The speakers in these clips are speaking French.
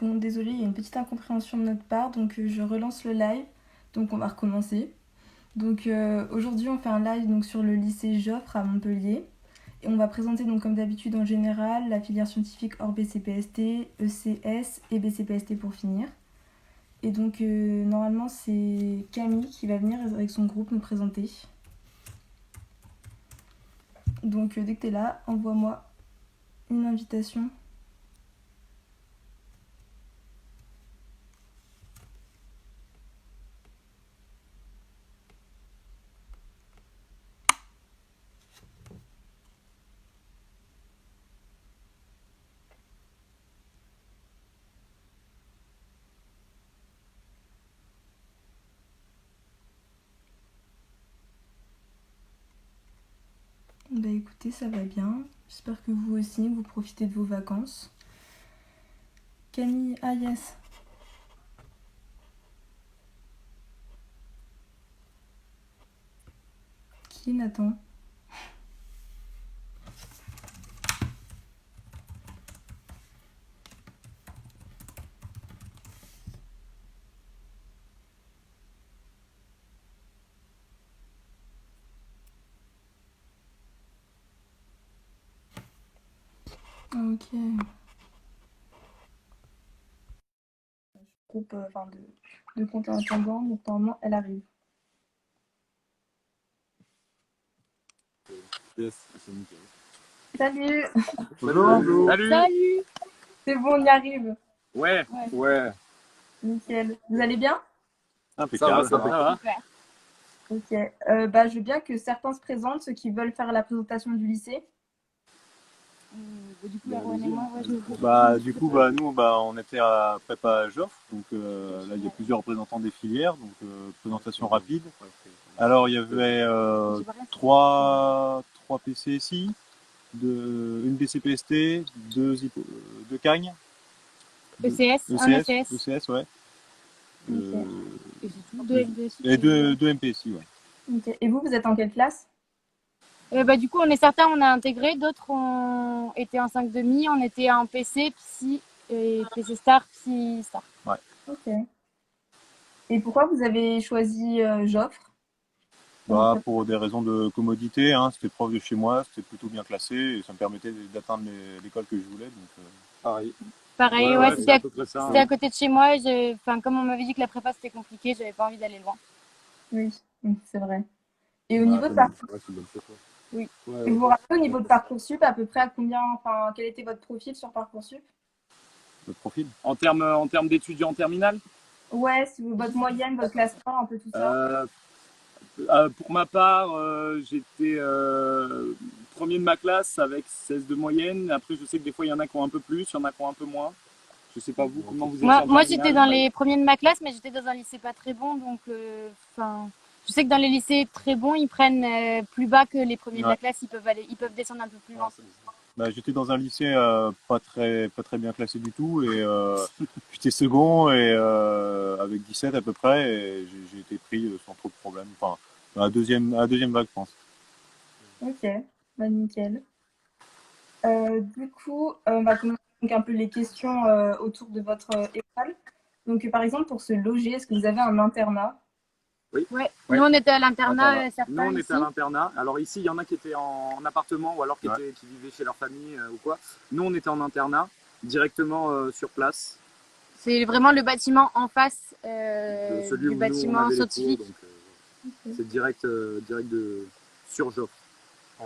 Bon, désolé, il y a une petite incompréhension de notre part, donc je relance le live. Donc on va recommencer. Donc aujourd'hui, on fait un live donc, sur le lycée Joffre à Montpellier. Et on va présenter donc comme d'habitude en général la filière scientifique hors BCPST, ECS et BCPST pour finir. Et donc normalement c'est Camille qui va venir avec son groupe nous présenter. Donc dès que tu es là, envoie-moi une invitation. Bah écoutez, ça va bien. J'espère que vous aussi, vous profitez de vos vacances. Camille, ah yes. Qui Nathan? Ok. Groupe de compte indépendant, donc normalement elle arrive. Yes, c'est nickel. Salut. Bonjour. Salut. Salut. C'est bon, on y arrive. Ouais. Nickel. Vous allez bien? Impeccable, ça va. Super. Ok. Bah, je veux bien que certains se présentent, ceux qui veulent faire la présentation du lycée. Du coup, Erwan et moi, ouais, je me pose. Nous, on était à Prépa Joffre, donc là, il y a plusieurs représentants des filières, donc présentation rapide. Alors, il y avait trois PCSI, une BCPST, deux Cagnes. ECS, un ECS. ECS, ouais. Ok. Et c'est tout. Deux MDSI. Et deux MPSI, ouais. Ok. Et vous êtes en quelle classe? Du coup, on est certains, on a intégré, d'autres ont été en 5,5, on était en PC, Psy et PC Star, Psy Star. Ouais. Ok. Et pourquoi vous avez choisi Joffre? Pour des raisons de commodité, hein, c'était proche de chez moi, c'était plutôt bien classé et ça me permettait d'atteindre l'école que je voulais. Donc, Pareil. Pareil, ouais, c'est à peu près ça. c'était à côté de chez moi. Comme on m'avait dit que la prépa c'était compliqué, j'avais pas envie d'aller loin. Oui, c'est vrai. Et au niveau de Parcoursup, Ouais, c'est une bonne chose, quoi. Oui. Ouais, vous vous rappelez au niveau de Parcoursup à peu près à combien, enfin, quel était votre profil sur Parcoursup? le profil. En termes d'étudiants en terminale, Ouais, si votre moyenne, votre classement, un peu tout ça. pour ma part, j'étais premier de ma classe avec 16 de moyenne. Après, je sais que des fois, il y en a qui ont un peu plus, il y en a qui ont un peu moins. Je sais pas vous, comment vous étiez en Moi terminale. j'étais dans les premiers de ma classe, mais j'étais dans un lycée pas très bon, donc je sais que dans les lycées très bons, ils prennent plus bas que les premiers de la classe, ils peuvent descendre un peu plus loin. J'étais dans un lycée pas très bien classé du tout et j'étais second et avec 17 à peu près et j'ai été pris sans trop de problèmes. Enfin, à la deuxième vague, je pense. Ok, bah nickel. Du coup, on va commencer donc un peu les questions autour de votre école. Donc, par exemple, pour se loger, est-ce que vous avez un internat? Oui. Ouais. Ouais. Nous on était à l'internat, Nous, certains on était ici. à l'internat. Alors ici, il y en a qui étaient en appartement ou alors qui vivaient chez leur famille ou quoi. Nous, on était en internat, directement sur place. C'est vraiment le bâtiment en face Celui du où nous, on bâtiment avait les scientifique. cours, donc c'est direct sur Joffre.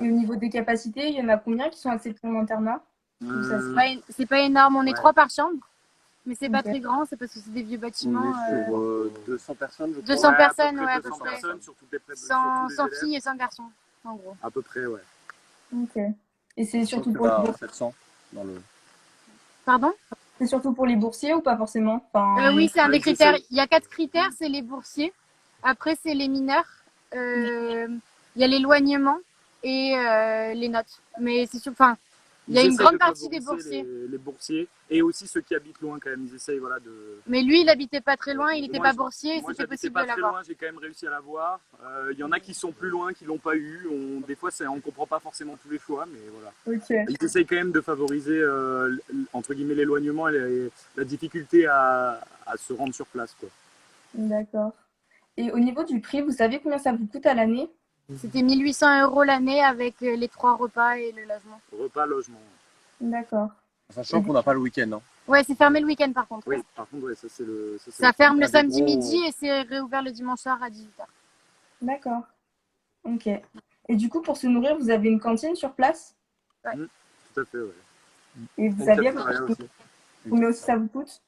Et au niveau des capacités, il y en a combien qui sont acceptés en internat? Ou ça se- C'est pas énorme, on est Ouais. 3 par chambre, mais c'est pas Ok. très grand, c'est parce que c'est des vieux bâtiments. On est sur 200 personnes, je crois. 200 personnes, à ouais, à peu peu près près. 200 personnes sur tous les Sans élèves. filles et sans garçons, en gros. À peu près, ouais. Ok. Et c'est surtout Je pour crois les que boursiers. 700 dans le. Pardon? C'est surtout pour les boursiers ou pas forcément? Enfin, Oui, c'est un des Ouais, critères. Il y a 4 critères, c'est les boursiers. Après, c'est les mineurs. Il y a l'éloignement et les notes. Mais c'est sûr, enfin, Il y a Ils une essayent grande de partie des favoriser boursiers. les boursiers et aussi ceux qui habitent loin quand même. Ils essayent voilà, de... Mais lui, il habitait pas très loin, il n'était Moi, pas boursier et moi, c'était j'habitais possible de pas très l'avoir. loin, j'ai quand même réussi à l'avoir. Il y en a qui sont plus loin, qui l'ont pas eu. Des fois, on comprend pas forcément tous les choix, mais voilà. Ok, Ils essayent quand même de favoriser entre guillemets l'éloignement et la difficulté à se rendre sur place, quoi. d'accord. Et au niveau du prix, vous savez combien ça vous coûte à l'année? C'était 1 800 € l'année avec les 3 repas et le logement. Repas, logement. D'accord. Sachant qu'on n'a pas le week-end. Hein. Ouais, c'est fermé le week-end par contre. Oui, par contre, ouais, ça c'est le. Ça ferme le un des samedi gros- midi et c'est réouvert le dimanche soir à 18h. D'accord. Ok. Et du coup, pour se nourrir, vous avez une cantine sur place? Tout à fait, ouais. Et vous Et savez à le peu cafétéria près aussi. combien aussi ça vous coûte?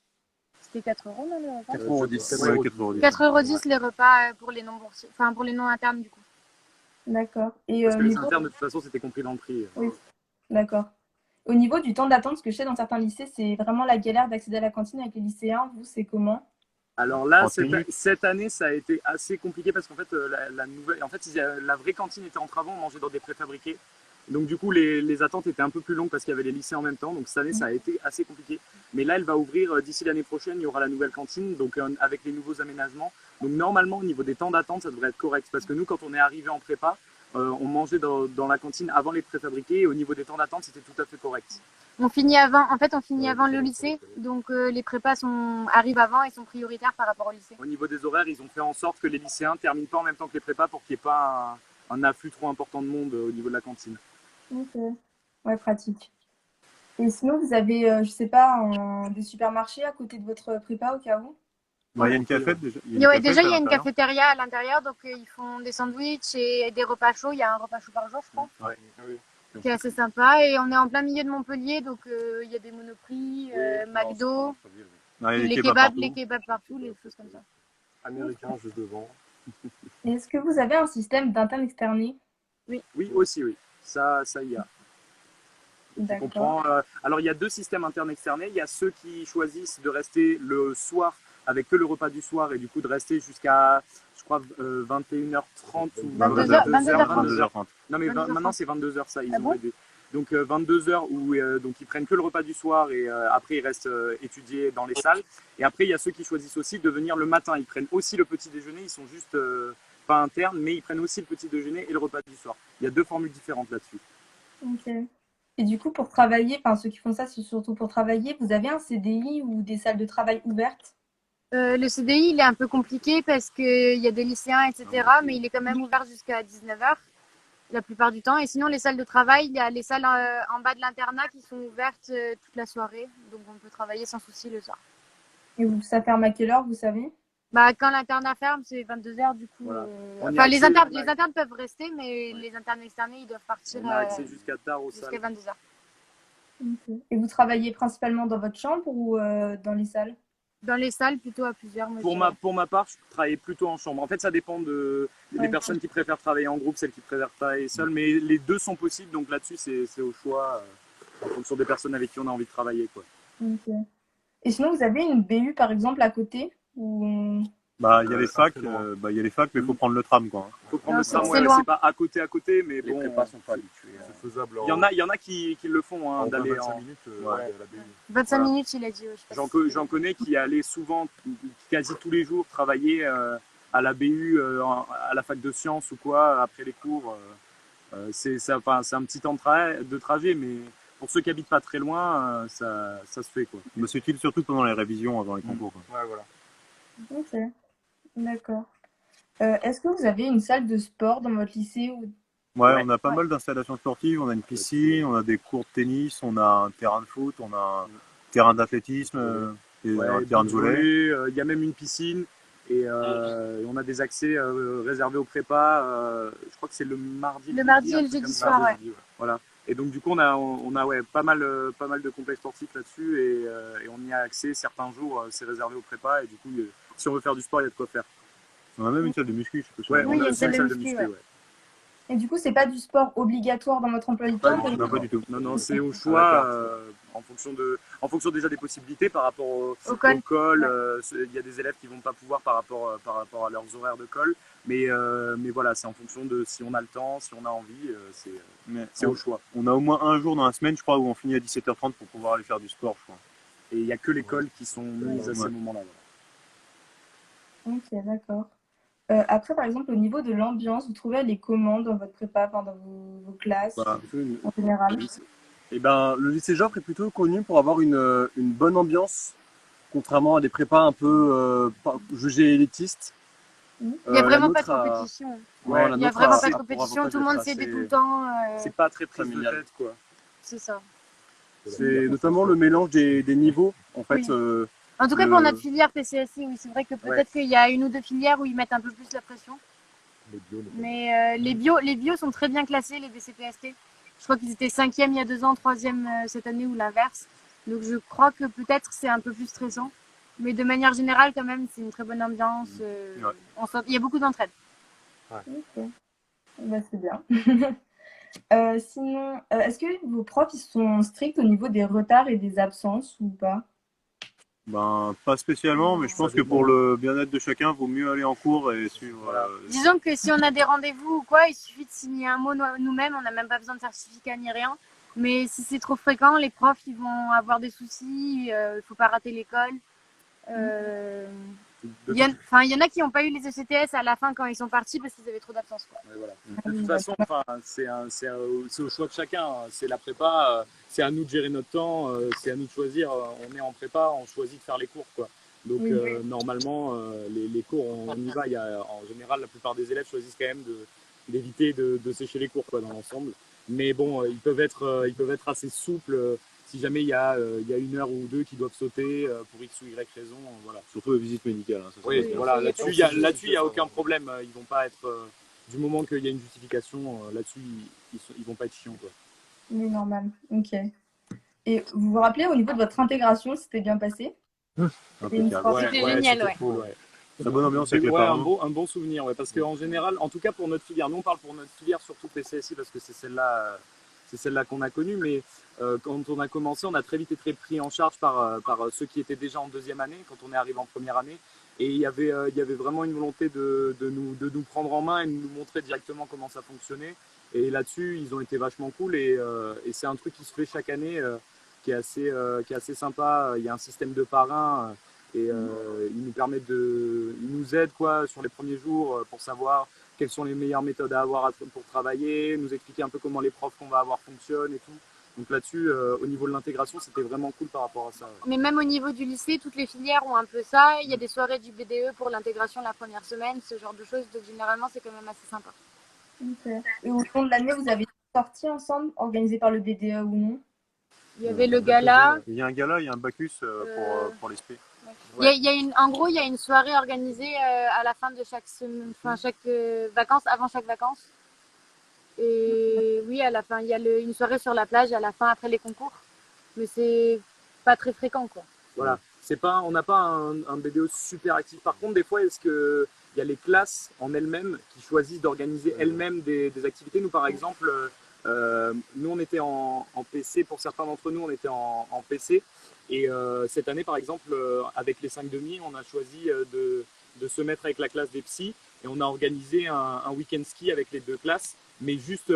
C'était 4 € non, le repas 4,10 €. Ouais, Ouais, 4,10 €. 4,10 € les repas pour les non-boursiers, enfin pour les non-internes du coup. D'accord. Et Parce que au les niveau... internes, de toute façon, c'était compris dans le prix. Oui, d'accord. Au niveau du temps d'attente, ce que je sais dans certains lycées, c'est vraiment la galère d'accéder à la cantine avec les lycéens. Vous, c'est comment? Alors là, 30 minutes. cette année, ça a été assez compliqué parce qu'en fait, la vraie cantine était en travaux, on mangeait dans des préfabriqués. Donc du coup, les attentes étaient un peu plus longues parce qu'il y avait les lycées en même temps. Donc cette année, ça a été assez compliqué. Mais là, elle va ouvrir d'ici l'année prochaine. Il y aura la nouvelle cantine, donc avec les nouveaux aménagements. Donc normalement, au niveau des temps d'attente, ça devrait être correct. Parce que nous, quand on est arrivé en prépa, on mangeait dans la cantine avant les préfabriqués. Et au niveau des temps d'attente, c'était tout à fait correct. On finit avant le lycée, donc les prépas arrivent avant et sont prioritaires par rapport au lycée. Au niveau des horaires, ils ont fait en sorte que les lycéens ne terminent pas en même temps que les prépas pour qu'il n'y ait pas un afflux trop important de monde au niveau de la cantine. Ok. Ouais, pratique. Et sinon, vous avez, je sais pas, des supermarchés à côté de votre prépa au cas où? Ouais, il y a une cafette déjà. Ouais, déjà, il y a une l'intérieur. cafétéria à l'intérieur, donc ils font des sandwichs et des repas chauds. Il y a un repas chaud par jour, je crois, Ouais. qui est assez sympa. Et on est en plein milieu de Montpellier, donc il y a des Monoprix, McDo, Ouais, les partout. kebabs partout, les choses comme ça. Américain juste devant. Et est-ce que vous avez un système d'interne externé? Oui, aussi, oui. Ça y a. Tu D'accord. comprends. Alors, il y a deux systèmes internes externés. Il y a ceux qui choisissent de rester le soir avec que le repas du soir et du coup de rester jusqu'à, je crois, 21h30 ou 22h30. Non, mais 22h30. maintenant, c'est 22h, ça. Ils Ah ont bon aidé. Donc, 22h où donc, ils prennent que le repas du soir et après, ils restent étudier dans les salles. Et après, il y a ceux qui choisissent aussi de venir le matin. Ils prennent aussi le petit déjeuner. Ils sont juste pas internes, mais ils prennent aussi le petit déjeuner et le repas du soir. Il y a deux formules différentes là-dessus. Ok. Et du coup, pour travailler, enfin ceux qui font ça, c'est surtout pour travailler, vous avez un CDI ou des salles de travail ouvertes? Le CDI, il est un peu compliqué parce qu'il y a des lycéens, etc. Mais il est quand même ouvert jusqu'à 19h la plupart du temps. Et sinon, les salles de travail, il y a les salles en bas de l'internat qui sont ouvertes toute la soirée. Donc, on peut travailler sans souci le soir. Et ça ferme à quelle heure, vous savez? Bah, quand l'internat ferme, c'est 22h du coup. Voilà. Enfin, les internes peuvent rester, mais les internes externés, ils doivent partir On a accès jusqu'à tard aux jusqu'à salles. 22h. Ok. Et vous travaillez principalement dans votre chambre ou dans les salles? Dans les salles, plutôt à plusieurs. moi, je dirais. Pour ma part, je travaillais plutôt en chambre. En fait, ça dépend des Ouais. personnes qui préfèrent travailler en groupe, celles qui préfèrent travailler seules. Mais les deux sont possibles, donc là-dessus, c'est au choix, en fonction des personnes avec qui on a envie de travailler, quoi. Ok. Et sinon, vous avez une BU par exemple à côté ou... Bah, il y a les facs, très loin. mais il faut prendre le tram, quoi. Faut prendre Non, le tram, c'est ouais, loin. c'est pas à côté, mais Les bon. prépas sont pas habitués. C'est faisable. Il y en a qui le font, hein, d'aller 25 en. minutes Ouais. à la BU. 25 Voilà. minutes, il a dit. Je sais pas J'en connais qui allaient souvent, quasi tous les jours, travailler à la BU, à la fac de sciences ou quoi, après les cours. C'est un petit temps de trajet, mais pour ceux qui habitent pas très loin, ça se fait, quoi. Mais c'est utile surtout pendant les révisions avant les concours, quoi. Ouais, voilà. Ok, d'accord. Est-ce que vous avez une salle de sport dans votre lycée ou... Ouais, Ouais. on a pas mal d'installations sportives. On a une piscine, on a des cours de tennis, on a un terrain de foot, on a un terrain d'athlétisme, et un terrain de volley. Il y a même une piscine et on a des accès réservés aux prépas. Je crois que c'est le mardi. Le mardi et un le truc jeudi comme soir, ça. ouais. Voilà. Et donc du coup on a ouais, pas mal de complexes sportifs là-dessus et on y a accès certains jours. C'est réservé aux prépas et du coup si on veut faire du sport il y a de quoi faire. On a même une salle de muscu, je sais pas si Ouais, on Oui, on il y a a une aussi salle une de salle de muscu, muscu. ouais. Ouais. Et du coup, c'est pas du sport obligatoire dans votre emploi du temps? Non, pas du tout. Non, c'est au Ah, choix, d'accord. en fonction déjà des possibilités par rapport Au au col. col. Ouais. Il y a des élèves qui vont pas pouvoir par rapport à leurs horaires de col. Mais voilà, c'est en fonction de si on a le temps, si on a envie, Mais c'est au choix. on a au moins un jour dans la semaine, je crois, où on finit à 17h30 pour pouvoir aller faire du sport, je crois. Et il n'y a que les cols qui sont mises à ces Ouais. moments-là. Ok, d'accord. Après, par exemple, au niveau de l'ambiance, vous trouvez elle est comment dans votre prépa, enfin, dans vos classes Bah, en général? Eh ben, le lycée Joffre est plutôt connu pour avoir une bonne ambiance, contrairement à des prépas un peu jugées élitistes. Il y a La vraiment pas de nôtre a, compétition. non, Ouais, la Il y a nôtre vraiment pas de a pour compétition. avantage Tout le d'être monde s'aide tout le assez temps. c'est pas très prise de familial. tête, quoi. C'est ça. C'est notamment le mélange des niveaux. En fait, Oui. En tout cas, pour notre filière PCSI, oui, c'est vrai que Ouais. peut-être qu'il y a une ou deux filières où ils mettent un peu plus la pression. Mais les bios sont très bien classés, les BCPST. Je crois qu'ils étaient 5e il y a 2 ans, 3e cette année ou l'inverse. Donc je crois que peut-être c'est un peu plus stressant. Mais de manière générale, quand même, c'est une très bonne ambiance. Ouais. Il y a beaucoup d'entraide. Ok, bah, c'est bien. Sinon, est-ce que vos profs ils sont stricts au niveau des retards et des absences ou pas? Ben, pas spécialement, mais je pense que pour le bien-être de chacun, vaut mieux aller en cours et suivre. Voilà. Disons que si on a des rendez-vous ou quoi, il suffit de signer un mot nous-mêmes, on n'a même pas besoin de certificat ni rien. Mais si c'est trop fréquent, les profs ils vont avoir des soucis, il faut pas rater l'école. Il y en a qui n'ont pas eu les ECTS à la fin quand ils sont partis parce qu'ils avaient trop d'absence. Ouais, voilà. Ah De oui, toute bah, façon, enfin, c'est au choix de chacun. C'est la prépa, c'est à nous de gérer notre temps, c'est à nous de choisir. On est en prépa, on choisit de faire les cours, quoi. Donc oui. normalement, les cours, on y va. En général, la plupart des élèves choisissent quand même d'éviter de sécher les cours, quoi, dans l'ensemble. Mais bon, ils peuvent être assez souples. Si jamais il y a 1 heure ou 2 qui doivent sauter pour X ou Y raison, voilà. Surtout les visites médicales. Hein, ça, Oui, Oui, voilà, ça, y a pas de là-dessus, il n'y a aucun problème. Ils vont pas être, du moment qu'il y a une justification, là-dessus, ils vont pas être chiants, quoi. Oui, normal. Ok. Et vous vous rappelez au niveau de votre intégration, c'était bien passé? C'était une impeccable. soirée. C'était génial, c'était ouais. cool, ouais. Très bonne ambiance avec les Ouais, parents. un bon souvenir, ouais, parce qu'en général, en tout cas pour notre filière, nous on parle pour notre filière, surtout PCSI, parce que c'est celle-là qu'on a connue, mais quand on a commencé, on a très vite été pris en charge par ceux qui étaient déjà en 2e année, quand on est arrivé en 1re année, et il y avait vraiment une volonté de nous prendre en main et de nous montrer directement comment ça fonctionnait, et là-dessus, ils ont été vachement cool, et c'est un truc qui se fait chaque année, qui est assez sympa. Il y a un système de parrain. Et ils nous aident quoi sur les premiers jours pour savoir quelles sont les meilleures méthodes à avoir pour travailler, nous expliquer un peu comment les profs qu'on va avoir fonctionnent et tout. Donc là-dessus, au niveau de l'intégration, c'était vraiment cool par rapport à ça. Mais même au niveau du lycée, toutes les filières ont un peu ça. Il y a des soirées du BDE pour l'intégration la première semaine, ce genre de choses. Donc généralement, c'est quand même assez sympa. Ok. Et au fond de l'année, vous avez une sortie ensemble, organisée par le BDE ou non? Il y avait le gala. Il y a un gala, il y a un Bacchus pour l'esprit. En gros, il y a une soirée organisée à la fin de chaque semaine, enfin chaque vacances, avant chaque vacances. Et oui, à la fin, il y a une soirée sur la plage à la fin après les concours. Mais c'est pas très fréquent, quoi. Voilà. On n'a pas un BDO super actif. Par contre, des fois, il y a les classes en elles-mêmes qui choisissent d'organiser elles-mêmes des activités. Nous, par exemple, nous, on était en PC. Pour certains d'entre nous, on était en PC. Et cette année, par exemple, avec les 5 demi, on a choisi de se mettre avec la classe des psys. Et on a organisé un week-end ski avec les 2 classes, mais juste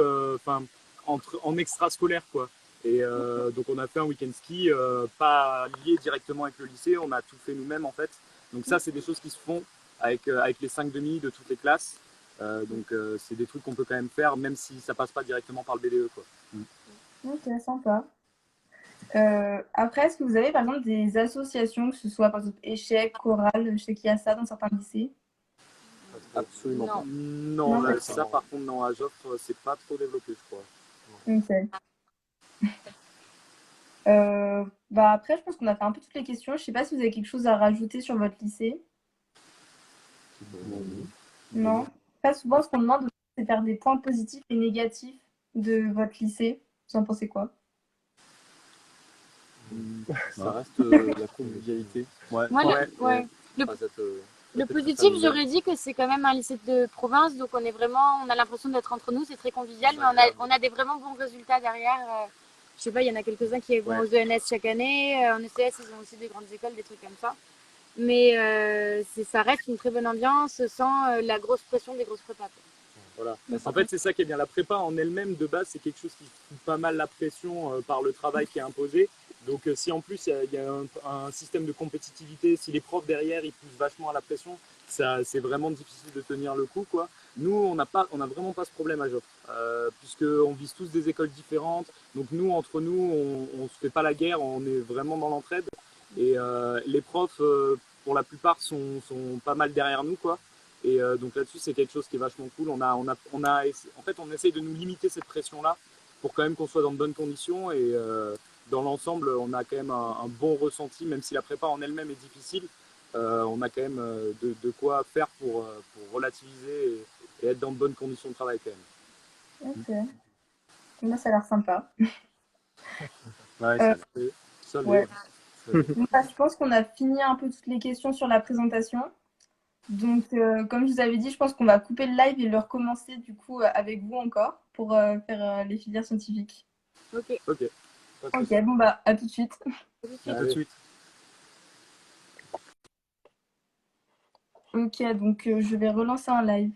en extrascolaire, quoi. Et donc on a fait un week-end ski, pas lié directement avec le lycée, on a tout fait nous-mêmes en fait. Donc ça c'est des choses qui se font avec les 5 demi de toutes les classes. Donc c'est des trucs qu'on peut quand même faire même si ça passe pas directement par le BDE, quoi. Ok, sympa. Après, est-ce que vous avez par exemple des associations, que ce soit par exemple échecs, chorale, je sais qu'il y a ça dans certains lycées? Absolument pas. Non, Non, ça par contre non, à Joffre c'est pas trop développé je crois. ok. Bah après, je pense qu'on a fait un peu toutes les questions. Je sais pas si vous avez quelque chose à rajouter sur votre lycée. Non. Pas souvent, ce qu'on demande, c'est de faire des points positifs et négatifs de votre lycée. Vous en pensez quoi? Ça reste la convivialité. Ouais. Moi, Ouais. ouais. Pas cette, Le Peut-être positif, familial. j'aurais dit que c'est quand même un lycée de province, donc on a l'impression d'être entre nous, c'est très convivial, mais on a des vraiment bons résultats derrière. Je sais pas, il y en a quelques-uns qui vont Ouais. aux ENS chaque année, en ECS, ils ont aussi des grandes écoles, des trucs comme ça. Mais ça reste une très bonne ambiance sans la grosse pression des grosses prépas, quoi. Voilà. En fait, c'est ça qui est bien. La prépa en elle-même, de base, c'est quelque chose qui fout pas mal la pression par le travail qui est imposé. Donc, si en plus il y a un système de compétitivité, si les profs derrière ils poussent vachement à la pression, c'est vraiment difficile de tenir le coup, quoi. Nous, on n'a vraiment pas ce problème à Joffre, puisqu'on vise tous des écoles différentes. Donc, nous, entre nous, on se fait pas la guerre, on est vraiment dans l'entraide. Et les profs, pour la plupart, sont pas mal derrière nous, quoi. Et donc là-dessus, c'est quelque chose qui est vachement cool. En fait, on essaye de nous limiter cette pression-là pour quand même qu'on soit dans de bonnes conditions. Et dans l'ensemble, on a quand même un bon ressenti, même si la prépa en elle-même est difficile. On a quand même de quoi faire pour relativiser et être dans de bonnes conditions de travail quand même. Ok. Moi, ça a l'air sympa. Ouais, Euh, Ça l'est, ouais. ouais. Ça l'est. Bon, bah, je pense qu'on a fini un peu toutes les questions sur la présentation. Donc, comme je vous avais dit, je pense qu'on va couper le live et le recommencer du coup avec vous encore pour faire les filières scientifiques. Ok, Ok, pas de Ok, souci. bon bah à tout de suite. tout de suite. À tout de Allez. suite. Ok, donc je vais relancer un live.